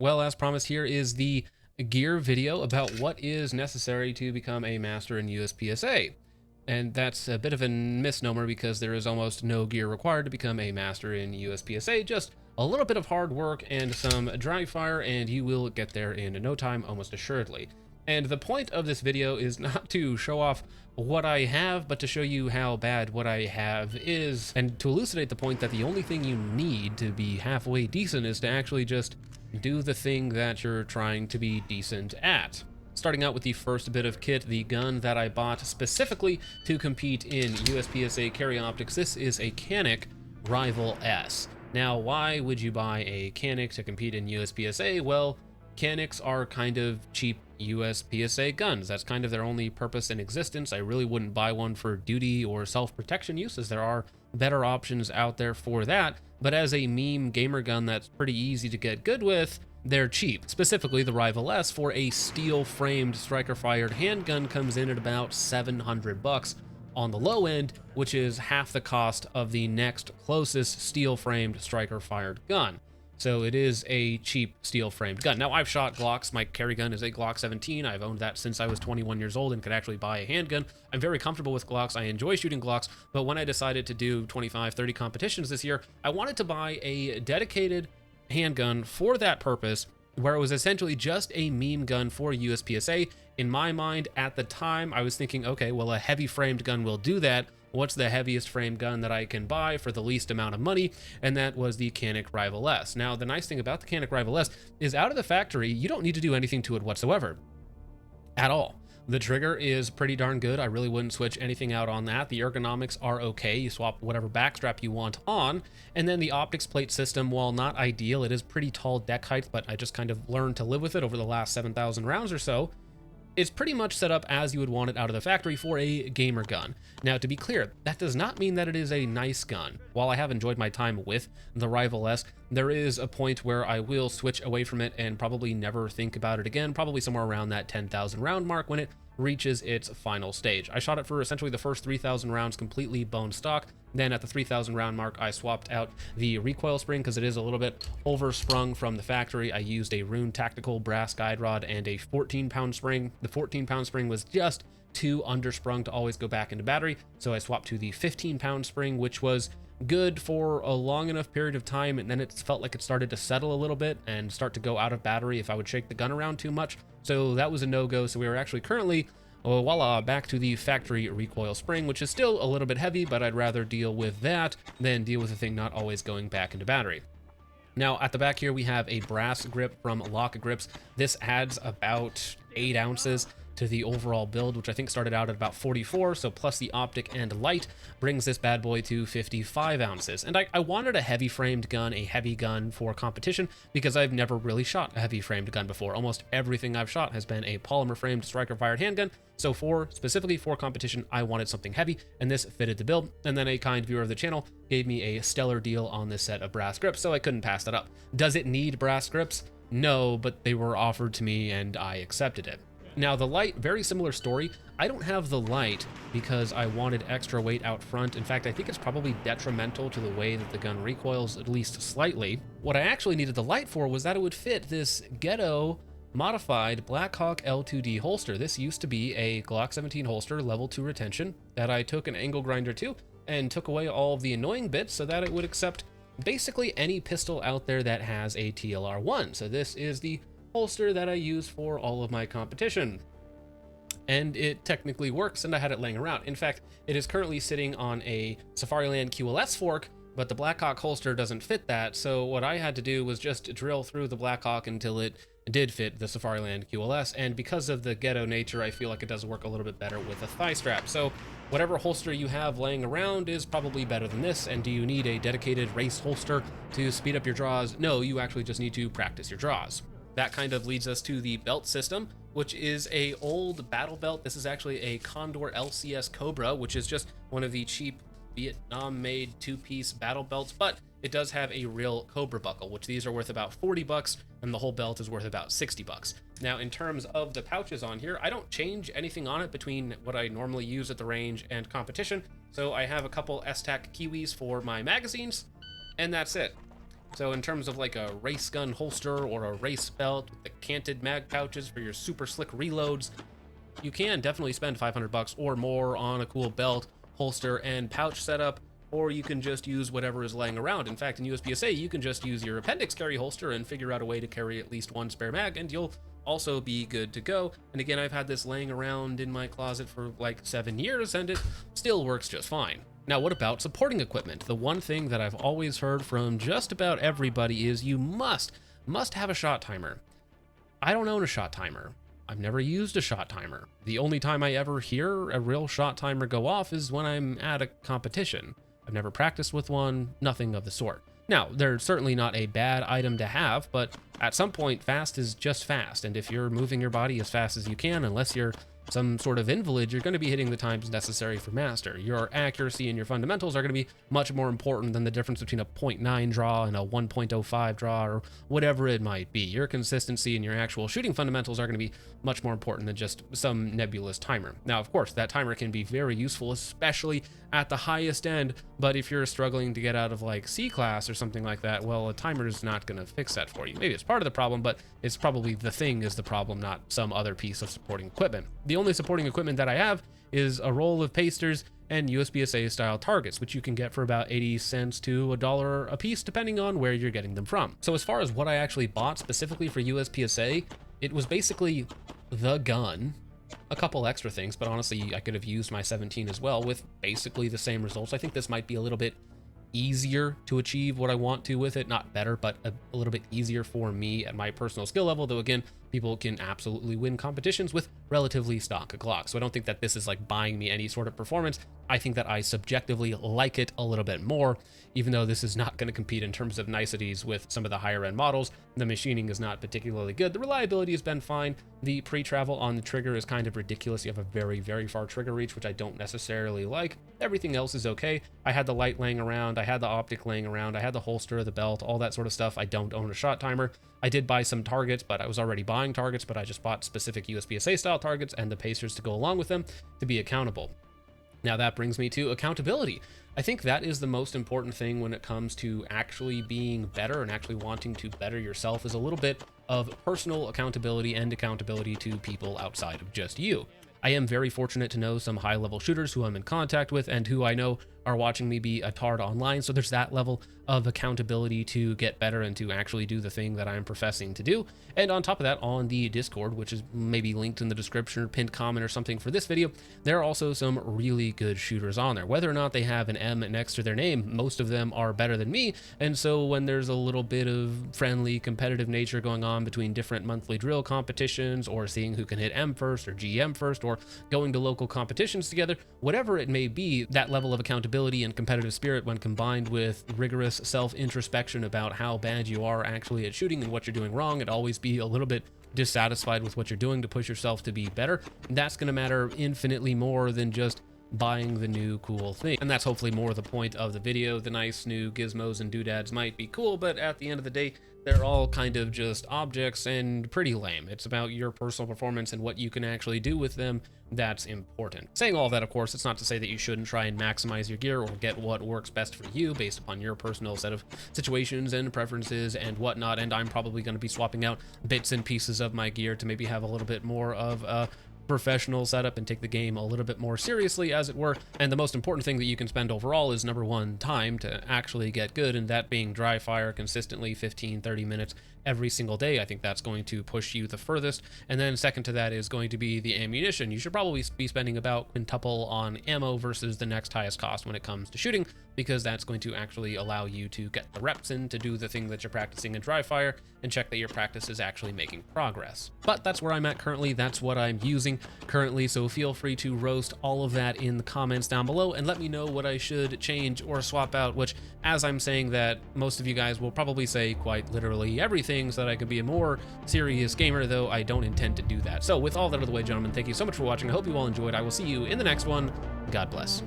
Well, as promised, here is the gear video about what is necessary to become a master in USPSA. And that's a bit of a misnomer because there is almost no gear required to become a master in USPSA, just a little bit of hard work and some dry fire, and you will get there in no time, almost assuredly. And the point of this video is not to show off what I have, but to show you how bad what I have is, and to elucidate the point that the only thing you need to be halfway decent is to actually just do the thing that you're trying to be decent at. Starting out with the first bit of kit, the gun that I bought specifically to compete in USPSA carry optics. This is a Canik Rival-S. Now, why would you buy a Canik to compete in USPSA? Well, Caniks are kind of cheap USPSA guns. That's kind of their only purpose in existence. I really wouldn't buy one for duty or self-protection uses. There are better options out there for that, but as a meme gamer gun that's pretty easy to get good with, they're cheap. Specifically, the Rival-S for a steel-framed striker-fired handgun comes in at about 700 bucks on the low end, which is half the cost of the next closest steel-framed striker-fired gun. So it is a cheap steel-framed gun. Now, I've shot Glocks. My carry gun is a Glock 17. I've owned that since I was 21 years old and could actually buy a handgun. I'm very comfortable with Glocks. I enjoy shooting Glocks, but when I decided to do 25, 30 competitions this year, I wanted to buy a dedicated handgun for that purpose, where it was essentially just a meme gun for USPSA. In my mind, at the time, I was thinking, okay, well, a heavy-framed gun will do that. What's the heaviest frame gun that I can buy for the least amount of money? And that was the Canik Rival-S. Now, the nice thing about the Canik Rival-S is out of the factory, you don't need to do anything to it whatsoever. At all. The trigger is pretty darn good. I really wouldn't switch anything out on that. The ergonomics are okay. You swap whatever backstrap you want on. And then the optics plate system, while not ideal, it is pretty tall deck height, but I just kind of learned to live with it over the last 7,000 rounds or so. It's pretty much set up as you would want it out of the factory for a gamer gun. Now, to be clear, that does not mean that it is a nice gun. While I have enjoyed my time with the Rival-S, there is a point where I will switch away from it and probably never think about it again, probably somewhere around that 10,000 round mark when it reaches its final stage. I shot it for essentially the first 3,000 rounds completely bone stock. Then at the 3,000 round mark, I swapped out the recoil spring because it is a little bit oversprung from the factory. I used a Rune tactical brass guide rod and a 14-pound spring. The 14-pound spring was just too undersprung to always go back into battery, so I swapped to the 15-pound spring, which was good for a long enough period of time, and then it felt like it started to settle a little bit and start to go out of battery if I would shake the gun around too much. So that was a no-go. So we are actually currently, voila, back to the factory recoil spring, which is still a little bit heavy, but I'd rather deal with that than deal with the thing not always going back into battery. Now, at the back here, we have a brass grip from Lock Grips. This adds about 8 ounces to the overall build, which I think started out at about 44, so plus the optic and light brings this bad boy to 55 ounces. And I wanted a heavy framed gun, a heavy gun for competition, because I've never really shot a heavy framed gun before. Almost everything I've shot has been a polymer framed striker fired handgun, so specifically for competition, I wanted something heavy, and this fitted the build. And then a kind viewer of the channel gave me a stellar deal on this set of brass grips, so I couldn't pass that up. Does it need brass grips? No, but they were offered to me and I accepted it. Now, the light, very similar story. I don't have the light because I wanted extra weight out front. In fact, I think it's probably detrimental to the way that the gun recoils, at least slightly. What I actually needed the light for was that it would fit this ghetto modified Blackhawk L2D holster. This used to be a Glock 17 holster, level 2 retention, that I took an angle grinder to and took away all of the annoying bits so that it would accept basically any pistol out there that has a TLR1. So this is the holster that I use for all of my competition. And it technically works, and I had it laying around. In fact, it is currently sitting on a Safariland QLS fork, but the Blackhawk holster doesn't fit that, so what I had to do was just drill through the Blackhawk until it did fit the Safariland QLS, and because of the ghetto nature, I feel like it does work a little bit better with a thigh strap. So whatever holster you have laying around is probably better than this. And do you need a dedicated race holster to speed up your draws? No, you actually just need to practice your draws. That kind of leads us to the belt system, which is a old battle belt. This is actually a Condor LCS Cobra, which is just one of the cheap Vietnam-made 2-piece battle belts, but it does have a real Cobra buckle, which these are worth about 40 bucks, and the whole belt is worth about 60 bucks. Now, in terms of the pouches on here, I don't change anything on it between what I normally use at the range and competition. So I have a couple S-Tac Kiwis for my magazines, and that's it. So in terms of like a race gun holster or a race belt with the canted mag pouches for your super slick reloads, you can definitely spend 500 bucks or more on a cool belt, holster, and pouch setup, or you can just use whatever is laying around. In fact, in USPSA, you can just use your appendix carry holster and figure out a way to carry at least one spare mag, and you'll also be good to go. And again, I've had this laying around in my closet for like 7 years, and it still works just fine. Now, what about supporting equipment? The one thing that I've always heard from just about everybody is you must have a shot timer. I don't own a shot timer. I've never used a shot timer. The only time I ever hear a real shot timer go off is when I'm at a competition. I've never practiced with one, nothing of the sort. Now, they're certainly not a bad item to have, but at some point, fast is just fast, and if you're moving your body as fast as you can, unless you're some sort of invalid, you're going to be hitting the times necessary for master. Your accuracy and your fundamentals are going to be much more important than the difference between a 0.9 draw and a 1.05 draw or whatever it might be. Your consistency and your actual shooting fundamentals are going to be much more important than just some nebulous timer. Now, of course, that timer can be very useful, especially at the highest end, but if you're struggling to get out of like C class or something like that, well, a timer is not going to fix that for you. Maybe it's part of the problem, but it's probably the thing is the problem, not some other piece of supporting equipment. The only supporting equipment that I have is a roll of pasters and USPSA style targets, which you can get for about 80 cents to $1 a piece, depending on where you're getting them from. So as far as what I actually bought specifically for USPSA, it was basically the gun, a couple extra things, but honestly, I could have used my 17 as well with basically the same results. I think this might be a little bit easier to achieve what I want to with it. Not better, but a little bit easier for me at my personal skill level, though again, people can absolutely win competitions with relatively stock Glock. So I don't think that this is like buying me any sort of performance. I think that I subjectively like it a little bit more, even though this is not going to compete in terms of niceties with some of the higher end models. The machining is not particularly good. The reliability has been fine. The pre-travel on the trigger is kind of ridiculous. You have a very, very far trigger reach, which I don't necessarily like. Everything else is okay. I had the light laying around. I had the optic laying around. I had the holster, the belt, all that sort of stuff. I don't own a shot timer. I did buy some targets, but I was already buying targets, but I just bought specific USPSA style targets and the pacers to go along with them to be accountable. Now that brings me to accountability. I think that is the most important thing when it comes to actually being better and actually wanting to better yourself, is a little bit of personal accountability and accountability to people outside of just you. I am very fortunate to know some high-level shooters who I'm in contact with and who I know are watching me be a tard online, so there's that level of accountability to get better and to actually do the thing that I'm professing to do. And on top of that, on the Discord, which is maybe linked in the description or pinned comment or something for this video, there are also some really good shooters on there. Whether or not they have an M next to their name, most of them are better than me, and so when there's a little bit of friendly competitive nature going on between different monthly drill competitions, or seeing who can hit M first or GM first, or going to local competitions together, whatever it may be, that level of accountability and competitive spirit, when combined with rigorous self-introspection about how bad you are actually at shooting and what you're doing wrong, and always be a little bit dissatisfied with what you're doing to push yourself to be better, that's going to matter infinitely more than just buying the new cool thing. And that's hopefully more the point of the video. The nice new gizmos and doodads might be cool, but at the end of the day, they're all kind of just objects and pretty lame. It's about your personal performance and what you can actually do with them that's important. Saying all that, of course, it's not to say that you shouldn't try and maximize your gear or get what works best for you based upon your personal set of situations and preferences and whatnot. And I'm probably going to be swapping out bits and pieces of my gear to maybe have a little bit more of a professional setup and take the game a little bit more seriously, as it were. And the most important thing that you can spend overall is, number one, time to actually get good, and that being dry fire consistently 15-30 minutes every single day. I think that's going to push you the furthest. And then second to that is going to be the ammunition. You should probably be spending about quintuple on ammo versus the next highest cost when it comes to shooting, because that's going to actually allow you to get the reps in to do the thing that you're practicing in dry fire and check that your practice is actually making progress. But that's where I'm at currently. That's what I'm using currently. So feel free to roast all of that in the comments down below and let me know what I should change or swap out, which, as I'm saying that, most of you guys will probably say quite literally everything, so that I could be a more serious gamer, though I don't intend to do that. So with all that out of the way, gentlemen, thank you so much for watching. I hope you all enjoyed. I will see you in the next one. God bless.